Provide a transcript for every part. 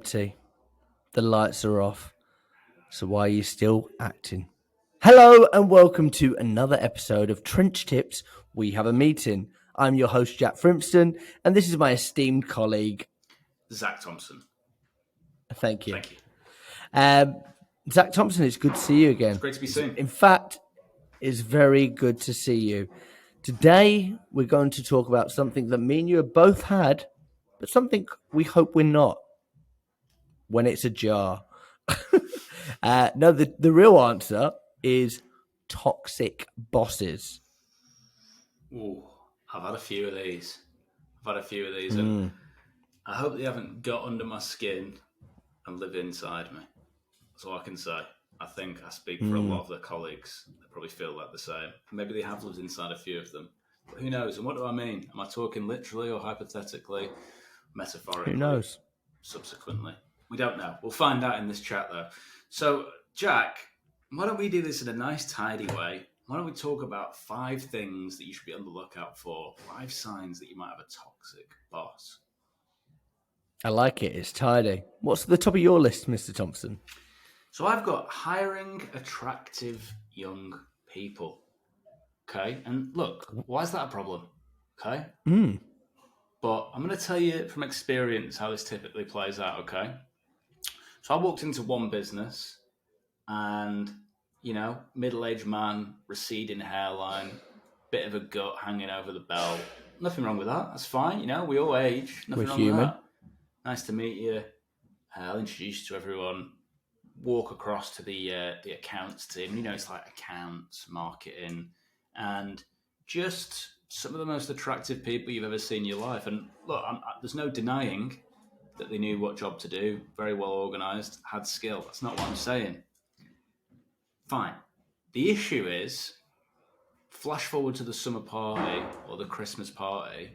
empty. The lights are off. So why are you still acting? Hello and welcome to another episode of Trench Tips. We have a meeting. I'm your host, Jack Frimston, and this is my esteemed colleague, Zach Thompson. Thank you. Thank you. Zach Thompson, it's good to see you again. It's great to be seen. In fact, it's very good to see you. Today, we're going to talk about something that me and you have both had, but something we hope we're not. When it's a jar. No, the real answer is toxic bosses. Ooh, I've had a few of these. And I hope they haven't got under my skin and live inside me. That's all I can say. I think I speak for a lot of their colleagues. They probably feel like the same. Maybe they have lived inside a few of them. But who knows? And what do I mean? Am I talking literally or hypothetically, metaphorically? Who knows? Subsequently. We don't know. We'll find out in this chat, though. So, Jack, why don't we do this in a nice, tidy way? Why don't we talk about 5 things that you should be on the lookout for, 5 signs that you might have a toxic boss? I like it. It's tidy. What's at the top of your list, Mr. Thompson? So I've got hiring attractive young people. Okay? And look, why is that a problem? Okay? But I'm going to tell you from experience how this typically plays out, okay? So I walked into one business and, middle-aged man, receding hairline, bit of a gut hanging over the belt. Nothing wrong with that. That's fine. We all age. Nothing We're wrong human. with that. Nice to meet you. I'll introduce you to everyone. Walk across to the accounts team. It's like accounts, marketing, and just some of the most attractive people you've ever seen in your life. And look, there's no denying that they knew what job to do, very well organised, had skill. That's not what I'm saying. Fine. The issue is, flash forward to the summer party or the Christmas party,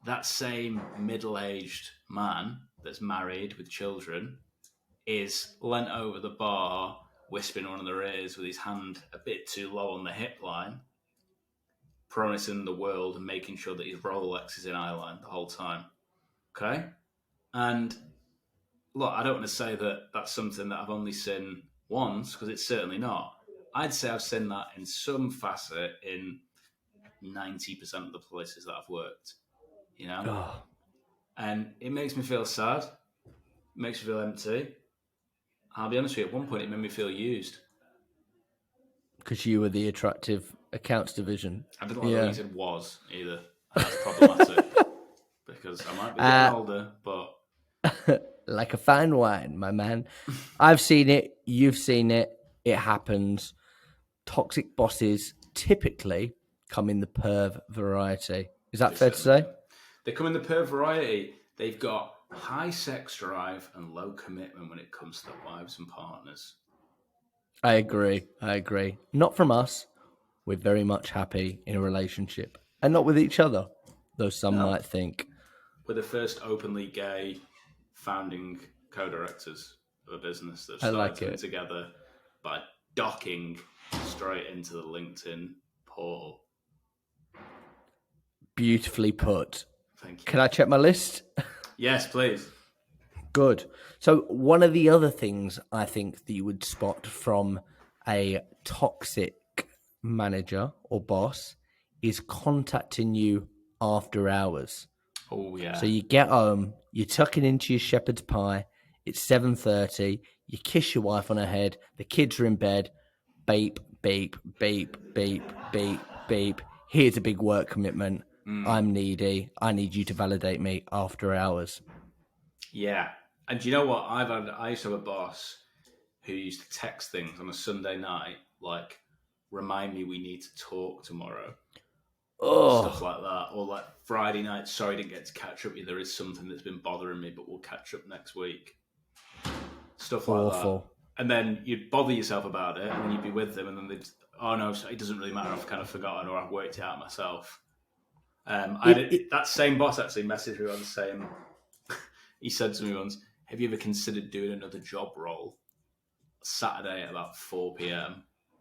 that same middle-aged man that's married with children is leant over the bar, whispering one of their ears with his hand a bit too low on the hip line, promising the world and making sure that his Rolex is in eye line the whole time. Okay? And look, I don't want to say that that's something that I've only seen once, because it's certainly not. I'd say I've seen that in some facet in 90% of the places that I've worked. And it makes me feel sad. It makes me feel empty. I'll be honest with you, at one point it made me feel used. Because you were the attractive accounts division. I didn't like the way you said was either. And that's problematic. Because I might be getting older, but... Like a fine wine, my man. I've seen it. You've seen it. It happens. Toxic bosses typically come in the perv variety. Is that fair to say? They come in the perv variety. They've got high sex drive and low commitment when it comes to their wives and partners. I agree. Not from us. We're very much happy in a relationship. And not with each other, though some might think. We're the first openly gay founding co-directors of a business that started together by docking straight into the LinkedIn portal. Beautifully put. Thank you. Can I check my list? Yes, please. Good. So one of the other things I think that you would spot from a toxic manager or boss is contacting you after hours. Oh, yeah. So you get home, you're tucking into your shepherd's pie, it's 7:30, you kiss your wife on her head, the kids are in bed, beep, beep, beep, beep, beep, beep. Here's a big work commitment. I'm needy. I need you to validate me after hours. Yeah. And do you know what? I used to have a boss who used to text things on a Sunday night, like, remind me we need to talk tomorrow. Stuff like that. Or like Friday night, sorry I didn't get to catch up with you. There is something that's been bothering me, but we'll catch up next week. Stuff like that. And then you'd bother yourself about it, and then you'd be with them, and then they'd, oh no, it doesn't really matter, I've kind of forgotten, or I've worked it out myself. That same boss actually messaged me once saying, he said to me once, have you ever considered doing another job role Saturday at about 4 p.m?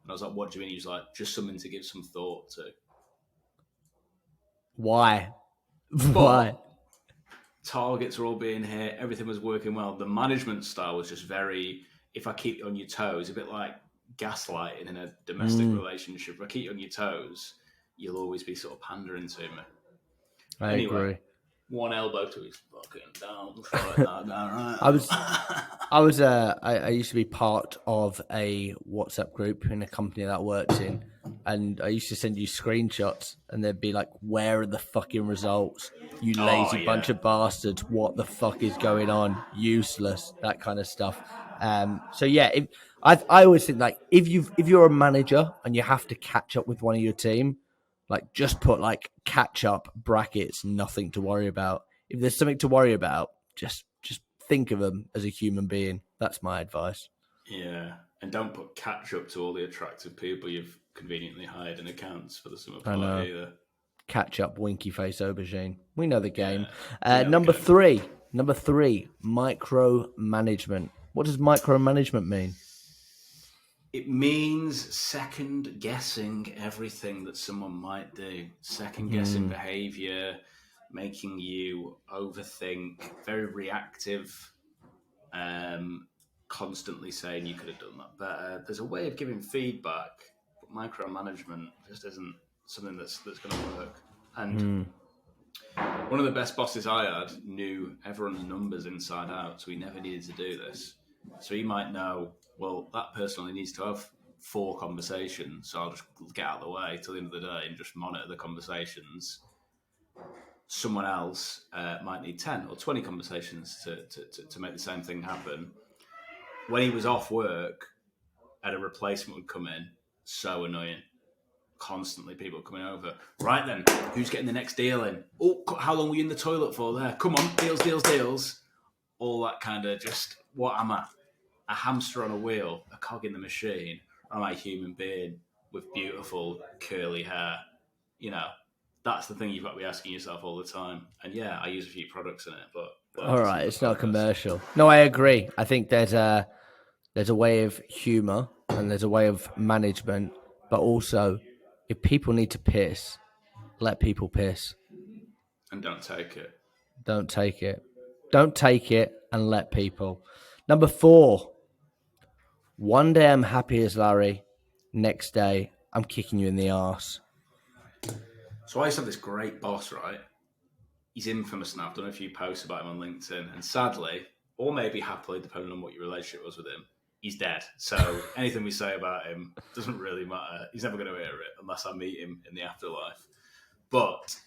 And I was like, what do you mean? He was like, just something to give some thought to. Why? targets were all being hit, everything was working well. The management style was just very, if I keep you on your toes, a bit like gaslighting in a domestic Mm, relationship. If I keep you on your toes, you'll always be sort of pandering to me. I Anyway, agree. one elbow to his fucking down, right now, down, I was right. I used to be part of a WhatsApp group in a company that I worked in, and I used to send you screenshots, and they'd be like, "Where are the fucking results? You Oh lazy yeah, bunch of bastards! What the fuck is going on? Useless!" That kind of stuff. So yeah, I always think like if you're a manager and you have to catch up with one of your team, like just put like catch up brackets, nothing to worry about. If there's something to worry about, just think of them as a human being. That's my advice. yeah. And don't put catch up to all the attractive people you've conveniently hired in accounts for the summer I party know. either. Catch up, winky face aubergine. We know the game. Yeah, we know the Number game. three. Number three. Micromanagement. What does micromanagement mean? It means second guessing everything that someone might do, second guessing Hmm. behavior, making you overthink, very reactive, constantly saying you could have done that better. There's a way of giving feedback, but micromanagement just isn't something that's going to work. And Hmm. one of the best bosses I had knew everyone's numbers inside out, so he never needed to do this. So he might know, well, that person only needs to have 4 conversations, so I'll just get out of the way till the end of the day and just monitor the conversations. Someone else might need 10 or 20 conversations to make the same thing happen. When he was off work, and a replacement would come in, so annoying. Constantly people coming over. Right then, who's getting the next deal in? Oh, how long were you in the toilet for there? Come on, deals, deals, deals. All that kind of just, what am I? A hamster on a wheel, a cog in the machine? Or am I a human being with beautiful curly hair? You know, that's the thing you've got to be asking yourself all the time. And yeah, I use a few products in it, but All to right, another it's not podcast. commercial. No, I agree. I think there's a way of humor and there's a way of management, but also if people need to piss, let people piss. And don't take it. Don't take it. Don't take it and let people. Number four. One day I'm happy as Larry. Next day I'm kicking you in the arse. So I used to have this great boss, right? He's infamous now. I've done a few posts about him on LinkedIn, and sadly, or maybe happily, depending on what your relationship was with him, he's dead. So anything we say about him doesn't really matter. He's never going to hear it unless I meet him in the afterlife. But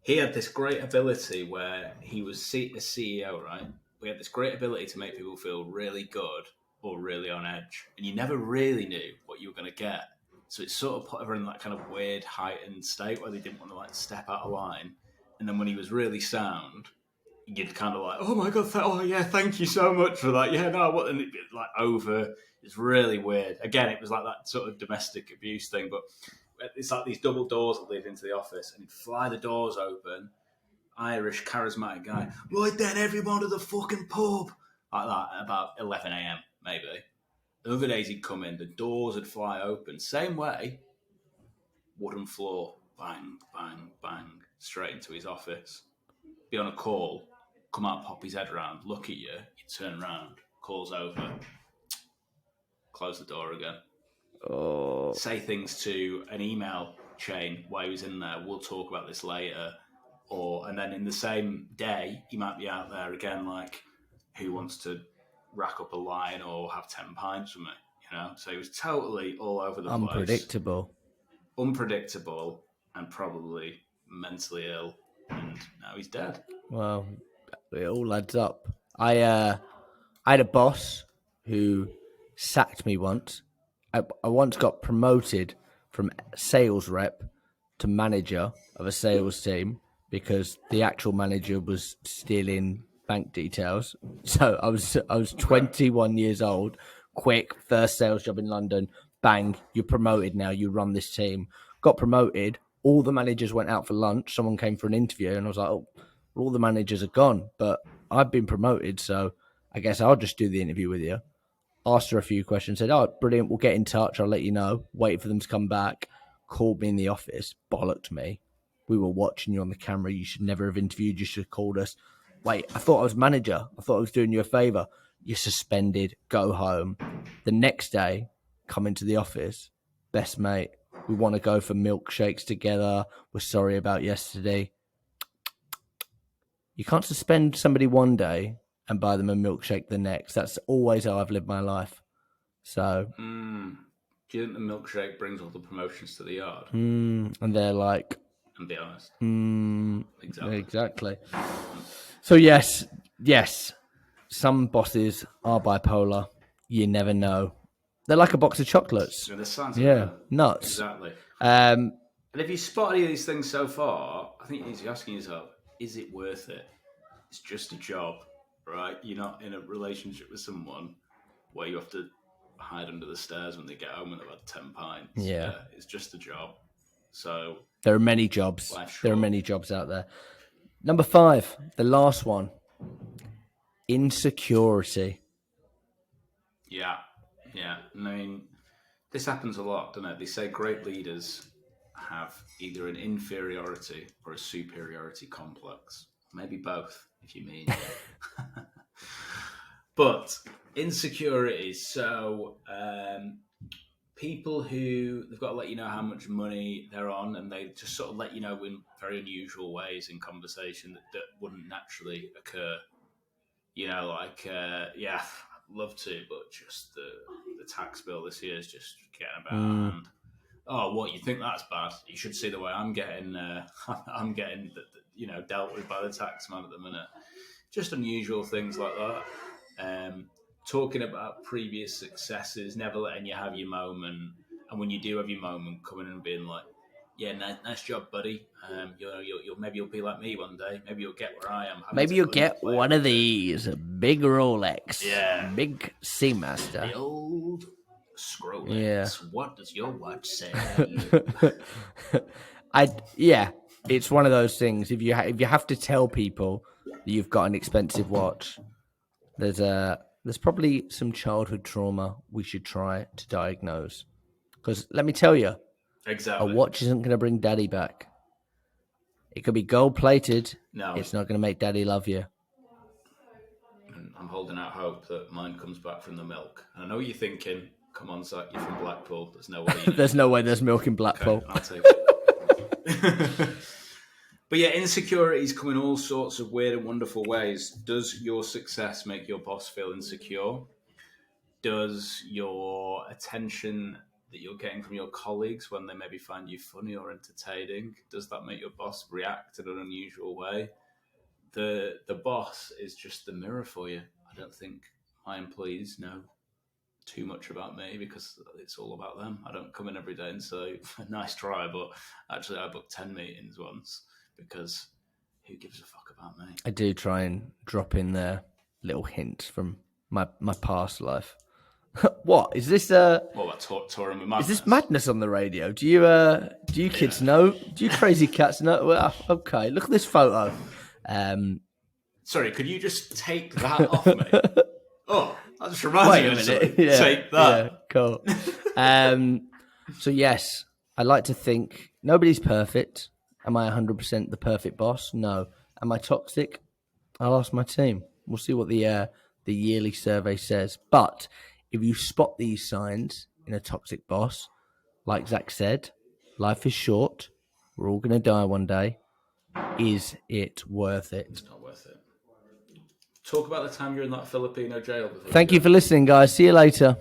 he had this great ability where he was a CEO, right? We had this great ability to make people feel really good or really on edge, and you never really knew what you were going to get. So it sort of put everyone in that kind of weird heightened state where they didn't want to like step out of line. And then when he was really sound, you'd kind of like, oh my god, oh yeah, thank you so much for that. Yeah, no, what? And it'd be like over. It's really weird. Again, it was like that sort of domestic abuse thing, but it's like these double doors that lead into the office, and he'd fly the doors open. Irish charismatic guy. Right then, everyone to the fucking pub. Like that at about 11 a.m. maybe. Other days he'd come in, the doors would fly open. Same way, wooden floor, bang, bang, bang, straight into his office. Be on a call, come out, pop his head around, look at you, you turn around, call's over, close the door again. Oh, Say things to an email chain while he was in there, we'll talk about this later. And then in the same day, he might be out there again, like, who wants to rack up a line or have 10 pints with me, you know? So he was totally all over the place, unpredictable. unpredictable, and probably mentally ill. And now he's dead. Well, it all adds up. I had a boss who sacked me once. I once got promoted from sales rep to manager of a sales team because the actual manager was stealing bank details. So I was Okay. 21 years old, quick first sales job in London. Bang, you're promoted now. You run this team. Got promoted. All the managers went out for lunch. Someone came for an interview, and I was like, "Oh, well, all the managers are gone, but I've been promoted, so I guess I'll just do the interview with you." Asked her a few questions, said, "Oh, brilliant, we'll get in touch, I'll let you know." Wait for them to come back. Called me in the office, bollocked me. "We were watching you on the camera. You should never have interviewed. You should have called us." Wait, I thought I was manager. I thought I was doing you a favour. You're suspended. Go home. The next day, come into the office. Best mate, we want to go for milkshakes together. We're sorry about yesterday. You can't suspend somebody one day and buy them a milkshake the next. That's always how I've lived my life. So, Do you think the milkshake brings all the promotions to the yard? and they're like, And be honest. Exactly. So yes, some bosses are bipolar. You never know. They're like a box of chocolates. So the signs nuts. Exactly. And if you spot any of these things so far, I think you need to be asking yourself, is it worth it? It's just a job, right? You're not in a relationship with someone where you have to hide under the stairs when they get home and they've had 10 pints. Yeah. It's just a job. So there are many jobs. There are many jobs out there. Number 5, the last one. Insecurity. Yeah. I mean, this happens a lot, doesn't it? They say great leaders have either an inferiority or a superiority complex. Maybe both, if you mean. But insecurity. So people who, they've got to let you know how much money they're on, and they just sort of let you know in very unusual ways in conversation that wouldn't naturally occur. You know, like, I'd love to, but just the tax bill this year is just getting about hand. Oh, what, you think that's bad? You should see the way I'm getting, dealt with by the tax man at the minute. Just unusual things like that. Talking about previous successes, never letting you have your moment. And when you do have your moment, coming and being like, yeah, nice job, buddy. Maybe you'll be like me one day. Maybe you'll get where I am. Maybe you'll get one of these. A big Rolex. Yeah. Big Seamaster. The old Scrolex. Yeah. What does your watch say? It's one of those things. If you have to tell people that you've got an expensive watch, there's probably some childhood trauma we should try to diagnose. Because let me tell you, exactly, a watch isn't going to bring daddy back. It could be gold plated. No, it's not going to make daddy love you. I'm holding out hope that mine comes back from the milk. And I know what you're thinking. Come on, Zach, you're from Blackpool. There's no way. There's no way there's milk in Blackpool. Okay, I'll take it. But yeah, insecurities come in all sorts of weird and wonderful ways. Does your success make your boss feel insecure? Does your attention that you're getting from your colleagues when they maybe find you funny or entertaining, does that make your boss react in an unusual way? The boss is just the mirror for you. I don't think my employees know too much about me because it's all about them. I don't come in every day and say, nice try, but actually I booked 10 meetings once because who gives a fuck about me? I do try and drop in there little hints from my past life. What is this? What about touring with madness? Is this madness on the radio? Do you kids know? Do you crazy cats know? Well, okay, look at this photo. Sorry, could you just take that off me? Oh, that just reminds me of it. Take that. Yeah, cool. So yes, I like to think nobody's perfect. Am I 100% the perfect boss? No. Am I toxic? I'll ask my team. We'll see what the yearly survey says. But if you spot these signs in a toxic boss, like Zach said, life is short. We're all going to die one day. Is it worth it? It's not worth it. Talk about the time you're in that Filipino jail. Thank you for listening, guys. See you later.